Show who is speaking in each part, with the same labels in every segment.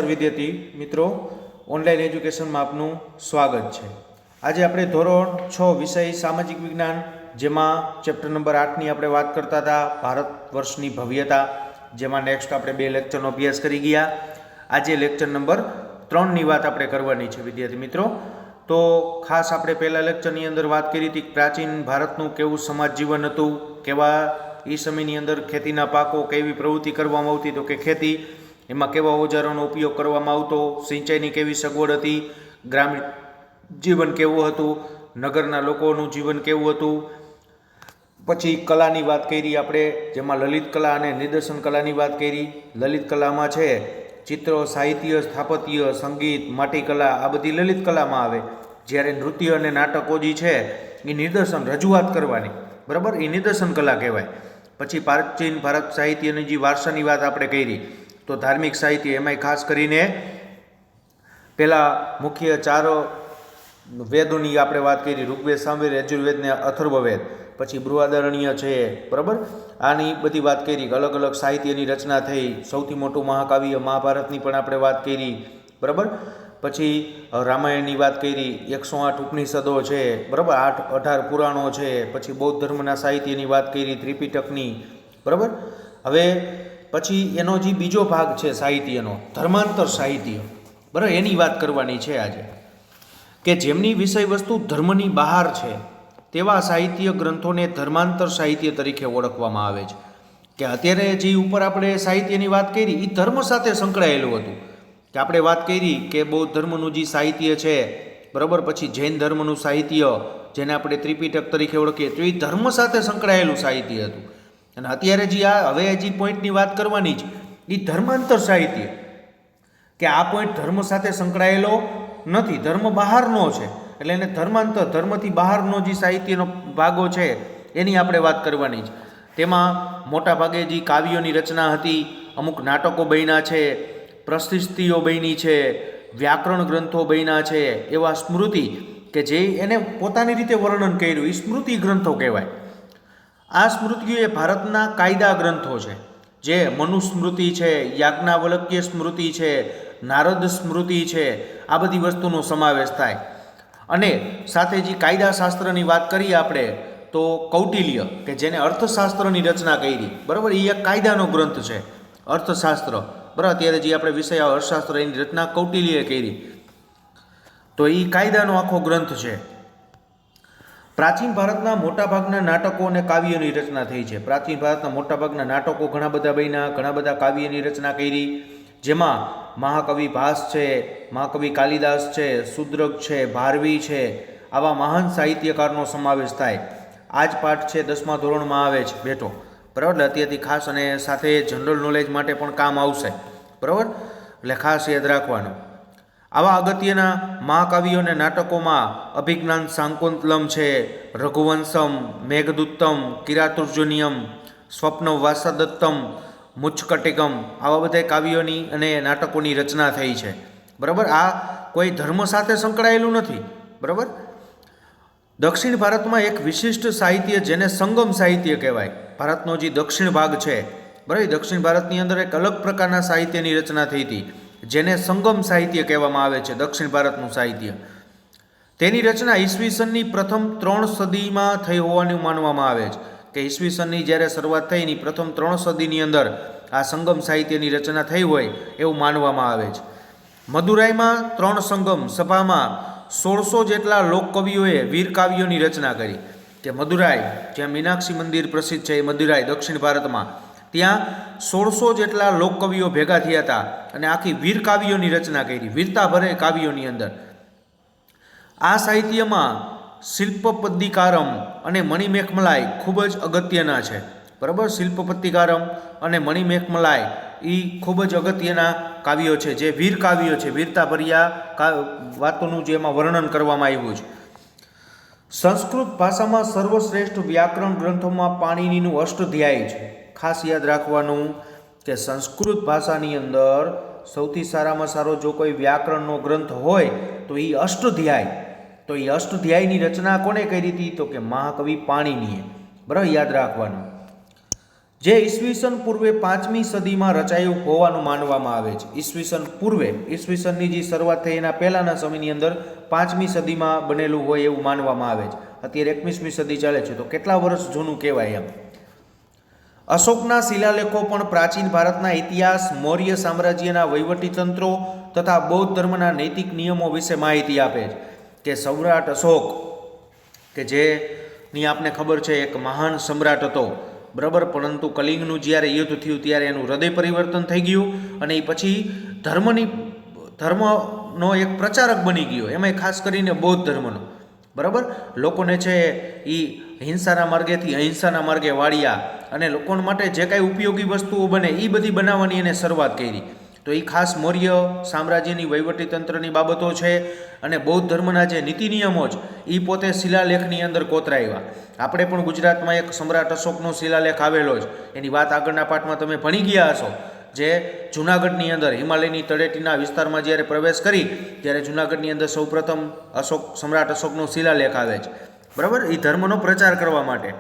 Speaker 1: વિદ્યાર્થી મિત્રો, ઓનલાઈન એજ્યુકેશનમાં આપનું સ્વાગત છે। આજે આપણે ધોરણ 6 વિષય સામાજિક વિજ્ઞાન, જેમાં ચેપ્ટર નંબર 8ની આપણે વાત કરતા હતા, ભારત વર્ષની ભવ્યતા, જેમાં નેક્સ્ટ આપણે 2 લેક્ચરનો અભ્યાસ કરી ગયા। આજે લેક્ચર નંબર 3ની વાત આપણે કરવાની છે વિદ્યાર્થી મિત્રો। તો ખાસ આપણે પહેલા લેક્ચરની અંદર વાત કરી હતી પ્રાચીન ભારતનું કેવું સમાજ જીવન હતું, કેવા એ સમયની અંદર ખેતીના પાકો કેવી પ્રવૃત્તિ કરવામાં આવતી, તો કે ખેતી, એમાં કેવા ઓજારોનો ઉપયોગ કરવામાં આવતો, સિંચાઈની કેવી સગવડ હતી, ગ્રામીણ જીવન કેવું હતું, નગરના લોકોનું જીવન કેવું હતું। પછી કલાની વાત કરી આપણે, જેમાં લલિત કલા અને નિદર્શન કલાની વાત કરી। લલિત કલામાં છે ચિત્રો, સાહિત્ય, સ્થાપત્ય, સંગીત, માટીકલા, આ બધી લલિત કલામાં આવે। જ્યારે નૃત્ય અને નાટકો જે છે એ નિદર્શન, રજૂઆત કરવાની, બરાબર, એ નિદર્શન કલા કહેવાય। પછી પ્રાચીન ભારત સાહિત્યની જે વારસાની વાત આપણે કરી, તો ધાર્મિક સાહિત્ય, એમાંય ખાસ કરીને પહેલાં મુખ્ય 4 વેદોની આપણે વાત કરી, ઋગ્વેદ, સામવેદ, યજુર્વેદ ને અથર્વવેદ। પછી બૃહદારણ્ય છે, બરાબર, આની બધી વાત કરી। અલગ અલગ સાહિત્યની રચના થઈ, સૌથી મોટું મહાકાવ્ય મહાભારતની પણ આપણે વાત કરી, બરાબર। પછી રામાયણની વાત કરી, 108 ઉપનિષદો છે, બરાબર, 18 પુરાણો છે। પછી બૌદ્ધ ધર્મના સાહિત્યની વાત કરી, ત્રિપિટકની, બરાબર। હવે પછી એનો જે બીજો ભાગ છે સાહિત્યનો, ધર્માંતર સાહિત્ય, બરાબર, એની વાત કરવાની છે આજે, કે જેમની વિષય વસ્તુ ધર્મની બહાર છે તેવા સાહિત્ય ગ્રંથોને ધર્માંતર સાહિત્ય તરીકે ઓળખવામાં આવે છે। કે અત્યારે જે ઉપર આપણે સાહિત્યની વાત કરી એ ધર્મ સાથે સંકળાયેલું હતું, કે આપણે વાત કરી કે બૌદ્ધ ધર્મનું જે સાહિત્ય છે, બરાબર, પછી જૈન ધર્મનું સાહિત્ય, જેને આપણે ત્રિપિટક તરીકે ઓળખીએ, તો એ ધર્મ સાથે સંકળાયેલું સાહિત્ય હતું। અને અત્યારે જે હવે જે પોઈન્ટની વાત કરવાની છે એ ધર્માંતર સાહિત્ય, કે આ પોઈન્ટ ધર્મ સાથે સંકળાયેલો નથી, ધર્મ બહારનો છે, એટલે એને ધર્માંતર, ધર્મથી બહારનો જે સાહિત્યનો ભાગો છે એની આપણે વાત કરવાની છે। તેમાં મોટા ભાગે જે કાવ્યોની રચના હતી, અમુક નાટકો બન્યા છે, પ્રશસ્તિઓ બની છે, વ્યાકરણ ગ્રંથો બન્યા છે, એવા સ્મૃતિ, કે જે એને પોતાની રીતે વર્ણન કર્યું, એ સ્મૃતિ ગ્રંથો કહેવાય। આ સ્મૃતિઓ એ ભારતના કાયદા ગ્રંથો છે, જે મનુસ્મૃતિ છે, યાજ્ઞાવલ્ક્ય સ્મૃતિ છે, નારદ સ્મૃતિ છે, આ બધી વસ્તુનો સમાવેશ થાય। અને સાથે જે કાયદાશાસ્ત્રની વાત કરીએ આપણે, તો કૌટિલ્ય, કે જેને અર્થશાસ્ત્રની રચના કરી, બરાબર, એ એક કાયદાનો ગ્રંથ છે, અર્થશાસ્ત્ર, બરાબર, અત્યારે જે આપણે વિષય અર્થશાસ્ત્ર, એની રચના કૌટિલ્યએ કરી, તો એ કાયદાનો આખો ગ્રંથ છે। પ્રાચીન ભારતના મોટાભાગના નાટકો અને કાવ્યની રચના થઈ છે। પ્રાચીન ભારતના મોટાભાગના નાટકો ઘણા બધા બન્યા, ઘણા બધા કાવ્યની રચના કરી, જેમાં મહાકવિ ભાસ છે, મહાકવિ કાલિદાસ છે, શુદ્રક છે, ભારવી છે, આવા મહાન સાહિત્યકારનો સમાવેશ થાય। આ જ પાઠ છે 10મા ધોરણમાં આવે છે બેઠો, બરાબર, એટલે અત્યારથી ખાસ, અને સાથે જનરલ નોલેજ માટે પણ કામ આવશે, બરાબર, એટલે ખાસ યાદ રાખવાનું। આવા અગત્યના મહાકાવ્યો અને નાટકોમાં અભિજ્ઞાન શાકુંતલમ છે, રઘુવંશમ, મેઘદૂતમ, કિરાતુર્જુનિયમ, સ્વપ્ન વાસદત્તમ, મુચ્છકટિકમ, આવા બધા કાવ્યોની અને નાટકોની રચના થઈ છે, બરાબર। આ કોઈ ધર્મ સાથે સંકળાયેલું નથી, બરાબર। દક્ષિણ ભારતમાં એક વિશિષ્ટ સાહિત્ય, જેને સંગમ સાહિત્ય કહેવાય, ભારતનો જે દક્ષિણ ભાગ છે, બરાબર, દક્ષિણ ભારતની અંદર એક અલગ પ્રકારના સાહિત્યની રચના થઈ હતી, જેને સંગમ સાહિત્ય કહેવામાં આવે છે, દક્ષિણ ભારતનું સાહિત્ય। તેની રચના ઈસવીસનની પ્રથમ 3 સદીમાં થઈ હોવાનું માનવામાં આવે છે, કે ઈસવીસનની જ્યારે શરૂઆત થઈ એની પ્રથમ 3 સદીની અંદર આ સંગમ સાહિત્યની રચના થઈ હોય એવું માનવામાં આવે છે। મદુરાઈમાં 3 સંગમ સભામાં 1600 જેટલા લોકકવિઓએ વીર કાવ્યોની રચના કરી, કે મદુરાઈ, જ્યાં મીનાક્ષી મંદિર પ્રસિદ્ધ છે, એ મદુરાઈ દક્ષિણ ભારતમાં, ત્યાં 1600 જેટલા લોકકવિઓ ભેગા થયા હતા અને આખી વીર કાવ્યોની રચના કરી, વીરતા ભરે કાવ્યોની અંદર। આ સાહિત્યમાં શિલ્પપદ્દિકારમ અને મણિમેખમલાઈ ખૂબ જ અગત્યના છે, બરાબર, શિલ્પપદ્દિકારમ અને મણિમેખમલાઈ એ ખૂબ જ અગત્યના કાવ્યો છે, જે વીર કાવ્યો છે, વીરતા ભર્યા વાતોનું જે એમાં વર્ણન કરવામાં આવ્યું છે। સંસ્કૃત ભાષામાં સર્વશ્રેષ્ઠ વ્યાકરણ ગ્રંથોમાં પાણિનીનું અષ્ટધ્યાયી છે। ખાસ યાદ રાખવાનું કે સંસ્કૃત ભાષાની અંદર સૌથી સારામાં સારો જો કોઈ વ્યાકરણનો ગ્રંથ હોય તો એ અષ્ટધ્યાય, તો એ અષ્ટધ્યાયની રચના કોણે કરી હતી, તો કે મહાકવિ પાણિનીએ, બરાબર, યાદ રાખવાનું। જે ઈસવીસન પૂર્વે 5મી સદીમાં રચાયું હોવાનું માનવામાં આવે છે. ઈસવીસન પૂર્વે, ઈસવીસનની જે શરૂઆત થઈ એના પહેલાંના સમયની અંદર 5મી સદીમાં બનેલું હોય એવું માનવામાં આવે છે. અત્યારે 21મી સદી ચાલે છે, તો કેટલા વર્ષ જૂનું કહેવાય એમ. અશોકના શિલાલેખો પણ પ્રાચીન ભારતના ઇતિહાસ, મૌર્ય સામ્રાજ્યના વહીવટી તંત્રો તથા બૌદ્ધ ધર્મના નૈતિક નિયમો વિશે માહિતી આપે છે. કે સમ્રાટ અશોક કે જેની આપને ખબર છે એક મહાન સમ્રાટ હતો, બરાબર, પરંતુ કલિંગનું જ્યારે યુદ્ધ થયું ત્યારે એનું હૃદય પરિવર્તન થઈ ગયું અને એ પછી ધર્મનો એક પ્રચારક બની ગયો, એમાંય ખાસ કરીને બૌદ્ધ ધર્મનો, બરાબર. લોકોને છે એ હિંસાના માર્ગેથી અહિંસાના માર્ગે વાળ્યા અને લોકો માટે જે કાંઈ ઉપયોગી વસ્તુઓ બને એ બધી બનાવવાની એને શરૂઆત કરી. તો એ ખાસ મૌર્ય સામ્રાજ્યની વહીવટીતંત્રની બાબતો છે અને બૌદ્ધ ધર્મના જે નીતિ નિયમો છે એ પોતે શિલાલેખની અંદર કોતરાવ્યા. આપણે પણ ગુજરાતમાં એક સમ્રાટ અશોકનો શિલાલેખ આવેલો છે, એની વાત આગળના પાઠમાં તમે ભણી ગયા હશો. જે જૂનાગઢની અંદર હિમાલયની તળેટીના વિસ્તારમાં જ્યારે પ્રવેશ કરી ત્યારે જૂનાગઢની અંદર સૌપ્રથમ સમ્રાટ અશોકનો શિલાલેખ આવે છે, બરાબર, એ ધર્મનો પ્રચાર કરવા માટે.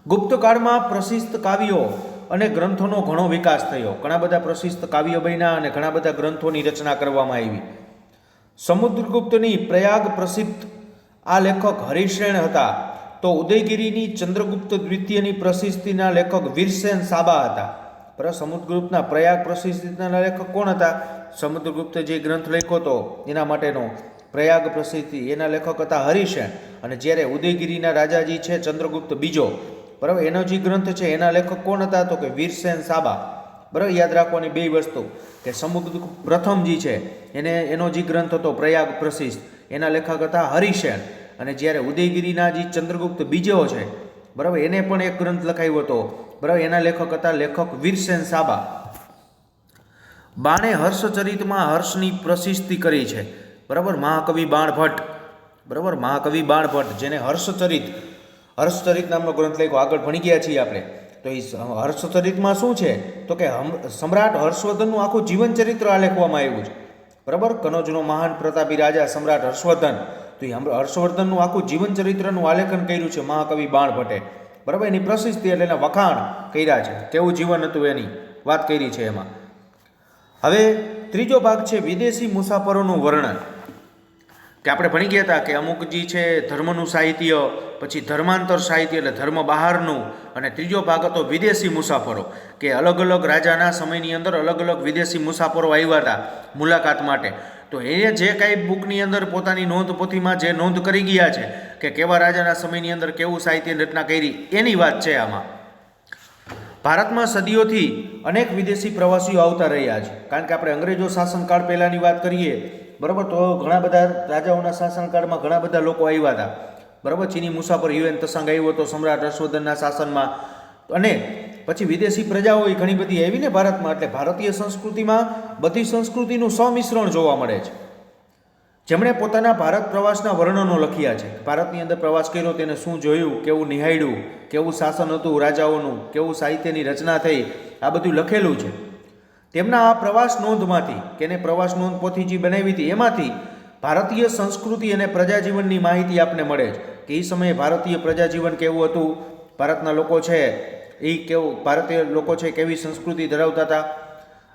Speaker 1: ગુપ્ત કાળમાં પ્રશિસ્ત કાવ્યો અને ગ્રંથોનો ઘણો વિકાસ થયો. ઘણા બધા પ્રશિસ્ત કાવ્યો બન્યા અને ઘણા બધા ગ્રંથોની રચના કરવામાં આવી. સમુદ્રગુપ્તની પ્રયાગ પ્રસિદ્ધ આ લેખક હરિશેન હતા, તો ઉદયગીરીની ચંદ્રગુપ્ત દ્વિતીયની પ્રસિદ્ધિના લેખક વીરસેન સાબા હતા. બરાબર, સમુદ્રગુપ્તના પ્રયાગ પ્રસિદ્ધિના લેખક કોણ હતા? સમુદ્રગુપ્તે જે ગ્રંથ લખ્યો હતો એના માટેનો પ્રયાગ પ્રસિદ્ધિ એના લેખક હતા હરિશેન. અને જ્યારે ઉદયગીરીના રાજાજી છે ચંદ્રગુપ્ત બીજો, બરાબર, એનો જે ગ્રંથ છે એના લેખક કોણ હતા? તો કે વીરસેન સાબા. બરાબર, યાદ રાખવાની બે વસ્તુ કે સમુદ્રગુપ્ત પ્રથમ જે છે એનો જે ગ્રંથ હતો પ્રયાગ પ્રસિદ્ધ, એના લેખક હતા હરિશેન. અને જ્યારે ઉદયગીરીના જે ચંદ્રગુપ્ત બીજો છે, બરાબર, એને પણ એક ગ્રંથ લખાયો હતો, બરાબર, એના લેખક હતા લેખક વીરસેન સાબા. બાણે હર્ષચરિતમાં હર્ષની પ્રશિસ્તિ કરી છે, બરાબર, મહાકવિ બાણભટ્ટ, બરાબર, મહાકવિ બાણભટ્ટ જેને હર્ષચરિત નામનો ગ્રંથ લખ્યો, આગળ ભણી ગયા છીએ આપણે. તો એ હર્ષચરિતમાં શું છે? તો કે સમ્રાટ હર્ષવર્ધનનું આખું જીવન ચરિત્ર આ લખવામાં આવ્યું છે, બરાબર. કનોજનો મહાન પ્રતાપી રાજા સમ્રાટ હર્ષવર્ધન, તો એ હર્ષવર્ધનનું આખું જીવન ચરિત્રનું આલેખન કર્યું છે મહાકવિ બાણભટ્ટે, બરાબર. એની પ્રસિદ્ધિ એટલે એના વખાણ કર્યા છે, કેવું જીવન હતું એની વાત કરી છે એમાં. હવે ત્રીજો ભાગ છે વિદેશી મુસાફરોનું વર્ણન. કે આપણે ભણી ગયા હતા કે અમુક જે છે ધર્મનું સાહિત્ય, પછી ધર્માંતર સાહિત્ય એટલે ધર્મ બહારનું, અને ત્રીજો ભાગ હતો વિદેશી મુસાફરો. કે અલગ અલગ રાજાના સમયની અંદર અલગ અલગ વિદેશી મુસાફરો આવ્યા હતા મુલાકાત માટે. તો એ જે કાંઈ બુકની અંદર પોતાની નોંધ પોથીમાં જે નોંધ કરી ગયા છે કે કેવા રાજાના સમયની અંદર કેવું સાહિત્યની રચના કરી, એની વાત છે આમાં. ભારતમાં સદીઓથી અનેક વિદેશી પ્રવાસીઓ આવતા રહ્યા છે. કારણ કે આપણે અંગ્રેજો શાસનકાળ પહેલાંની વાત કરીએ, બરાબર, તો ઘણા બધા રાજાઓના શાસનકાળમાં ઘણા બધા લોકો આવ્યા હતા, બરાબર. ચીની મુસાફર યુએન તસાંગ આવ્યો હતો સમ્રાટ હર્ષવર્ધનના શાસનમાં, અને પછી વિદેશી પ્રજાઓ ઘણી બધી આવી ને ભારતમાં. એટલે ભારતીય સંસ્કૃતિમાં બધી સંસ્કૃતિનું સંમિશ્રણ જોવા મળે છે. જેમણે પોતાના ભારત પ્રવાસના વર્ણનો લખ્યા છે. ભારતની અંદર પ્રવાસ કર્યો, તેને શું જોયું, કેવું નિહાળ્યું, કેવું શાસન હતું રાજાઓનું, કેવું સાહિત્યની રચના થઈ, આ બધું લખેલું છે. તેમના આ પ્રવાસ નોંધમાંથી કે એને પ્રવાસ નોંધ પોથી જે બનાવી હતી એમાંથી ભારતીય સંસ્કૃતિ અને પ્રજાજીવનની માહિતી આપને મળે છે. કે એ સમયે ભારતીય પ્રજાજીવન કેવું હતું, ભારતના લોકો છે એ કેવું, ભારતીય લોકો છે કેવી સંસ્કૃતિ ધરાવતા હતા.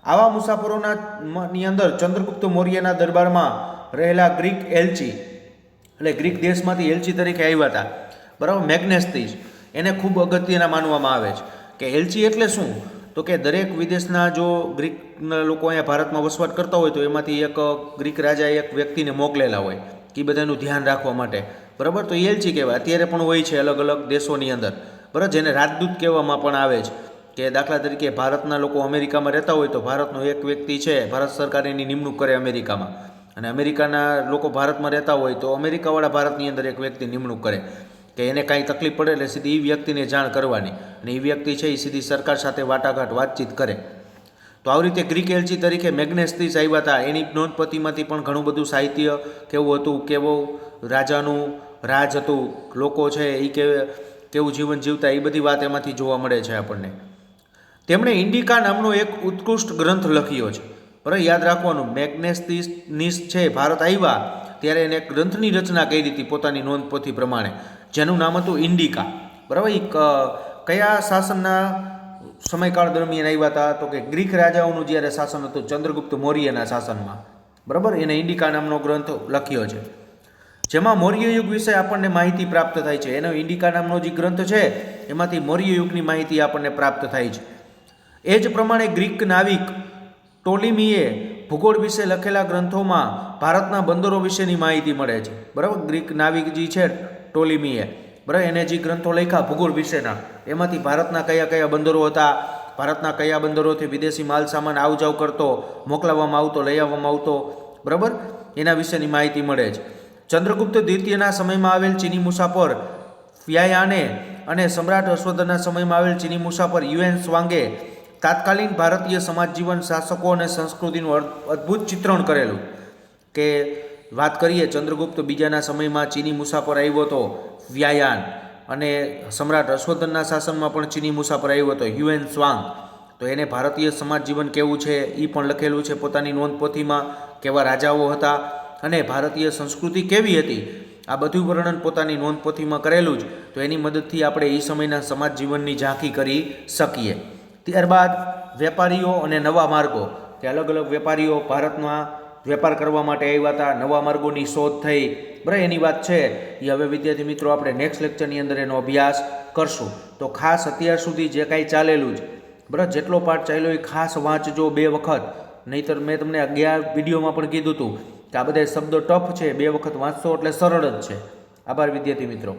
Speaker 1: આવા મુસાફરોની અંદર ચંદ્રગુપ્ત મૌર્યના દરબારમાં રહેલા ગ્રીક એલ્ચી, એટલે ગ્રીક દેશમાંથી એલ્ચી તરીકે આવ્યા હતા, બરાબર, મેગ્નેસ્તીસ, એને ખૂબ અગત્યના માનવામાં આવે છે. કે એલ્ચી એટલે શું? તો કે દરેક વિદેશના જો ગ્રીકના લોકો અહીંયા ભારતમાં વસવાટ કરતા હોય તો એમાંથી એક ગ્રીક રાજાએ એક વ્યક્તિને મોકલેલા હોય કે બધાનું ધ્યાન રાખવા માટે, બરાબર. તો એલ્ચી કહેવાય. અત્યારે પણ હોય છે અલગ અલગ દેશોની અંદર, બરાબર, જેને રાજદૂત કહેવામાં પણ આવે છે. કે દાખલા તરીકે ભારતના લોકો અમેરિકામાં રહેતા હોય તો ભારતનો એક વ્યક્તિ છે, ભારત સરકાર એની નિમણૂક કરે અમેરિકામાં, અને અમેરિકાના લોકો ભારતમાં રહેતા હોય તો અમેરિકાવાળા ભારતની અંદર એક વ્યક્તિ નિમણૂક કરે કે એને કાંઈ તકલીફ પડે એટલે સીધી એ વ્યક્તિને જાણ કરવાની, અને એ વ્યક્તિ છે એ સીધી સરકાર સાથે વાટાઘાટ વાતચીત કરે. તો આવી રીતે ગ્રીક એલ્ચી તરીકે મેગ્નેસ્તીસ આવ્યા હતા. એની નોંધપોથીમાંથી પણ ઘણું બધું સાહિત્ય કેવું હતું, કેવો રાજાનું રાજ હતું, લોકો છે એ કેવું જીવન જીવતા, એ બધી વાત એમાંથી જોવા મળે છે આપણને. તેમણે ઇન્ડિકા નામનો એક ઉત્કૃષ્ટ ગ્રંથ લખ્યો છે, બરાબર. યાદ રાખવાનું, મેગ્નેસ્તીસ છે ભારત આવ્યા ત્યારે એને એક ગ્રંથની રચના કરી હતી પોતાની નોંધપોથી પ્રમાણે, જેનું નામ હતું ઇન્ડિકા, બરાબર. એ કયા શાસનના સમયકાળ દરમિયાન આવ્યા હતા? તો કે ગ્રીક રાજાઓનું જ્યારે શાસન હતું ચંદ્રગુપ્ત મૌર્યના શાસનમાં, બરાબર. એને ઇન્ડિકા નામનો ગ્રંથ લખ્યો છે, જેમાં મૌર્ય યુગ વિશે આપણને માહિતી પ્રાપ્ત થાય છે. એનો ઇન્ડિકા નામનો જે ગ્રંથ છે એમાંથી મૌર્ય યુગની માહિતી આપણને પ્રાપ્ત થાય છે. એ જ પ્રમાણે ગ્રીક નાવિક ટોલીમીએ ભૂગોળ વિશે લખેલા ગ્રંથોમાં ભારતના બંદરો વિશેની માહિતી મળે છે, બરાબર. ગ્રીક નાવિક જે છે ટોલીમીએ, બરાબર, એને જે ગ્રંથો લખ્યા ભૂગોળ વિશેના, એમાંથી ભારતના કયા કયા બંદરો હતા, ભારતના કયા બંદરોથી વિદેશી માલ સામાન આવ જાવ કરતો, મોકલાવવામાં આવતો, લઈ આવવામાં આવતો, બરાબર, એના વિશેની માહિતી મળે છે. ચંદ્રગુપ્ત દ્વિતીયના સમયમાં આવેલ ચીની મુસાફર ફ્યાયાને અને સમ્રાટ હર્ષવર્ધનના સમયમાં આવેલ ચીની મુસાફર યુએન સ્વાંગે તાત્કાલિન ભારતીય સમાજ જીવન, શાસકો અને સંસ્કૃતિનું અદ્ભુત ચિત્રણ કરેલું. કે વાત કરીએ ચંદ્રગુપ્ત બીજાના સમયમાં ચીની મુસાફર આવ્યો હતો વ્યાયાન, અને સમ્રાટ હર્ષવર્ધનના શાસનમાં પણ ચીની મુસાફર આવ્યો હતો યુએન સ્વાંગ. તો એને ભારતીય સમાજ જીવન કેવું છે એ પણ લખેલું છે પોતાની નોંધપોથીમાં, કેવા રાજાઓ હતા અને ભારતીય સંસ્કૃતિ કેવી હતી, આ બધું વર્ણન પોતાની નોંધપોથીમાં કરેલું જ. તો એની મદદથી આપણે એ સમયના સમાજ જીવનની ઝાંખી કરી શકીએ. ત્યારબાદ વેપારીઓ અને નવા માર્ગો, કે અલગ અલગ વેપારીઓ ભારતમાં વેપાર કરવા માટે આવ્યા હતા, નવા માર્ગોની શોધ થઈ, બરાબર, એની વાત છે એ હવે વિદ્યાર્થી મિત્રો આપણે નેક્સ્ટ લેક્ચરની અંદર એનો અભ્યાસ કરશું. તો ખાસ અત્યાર સુધી જે કાંઈ ચાલેલું જ, બરાબર, જેટલો પાઠ ચાલ્યો એ ખાસ વાંચજો 2 વખત, નહીંતર મેં તમને 11 વિડીયોમાં પણ કીધું હતું કે આ બધા શબ્દો ટફ છે, 2 વખત વાંચશો એટલે સરળ જ છે. આભાર વિદ્યાર્થી મિત્રો.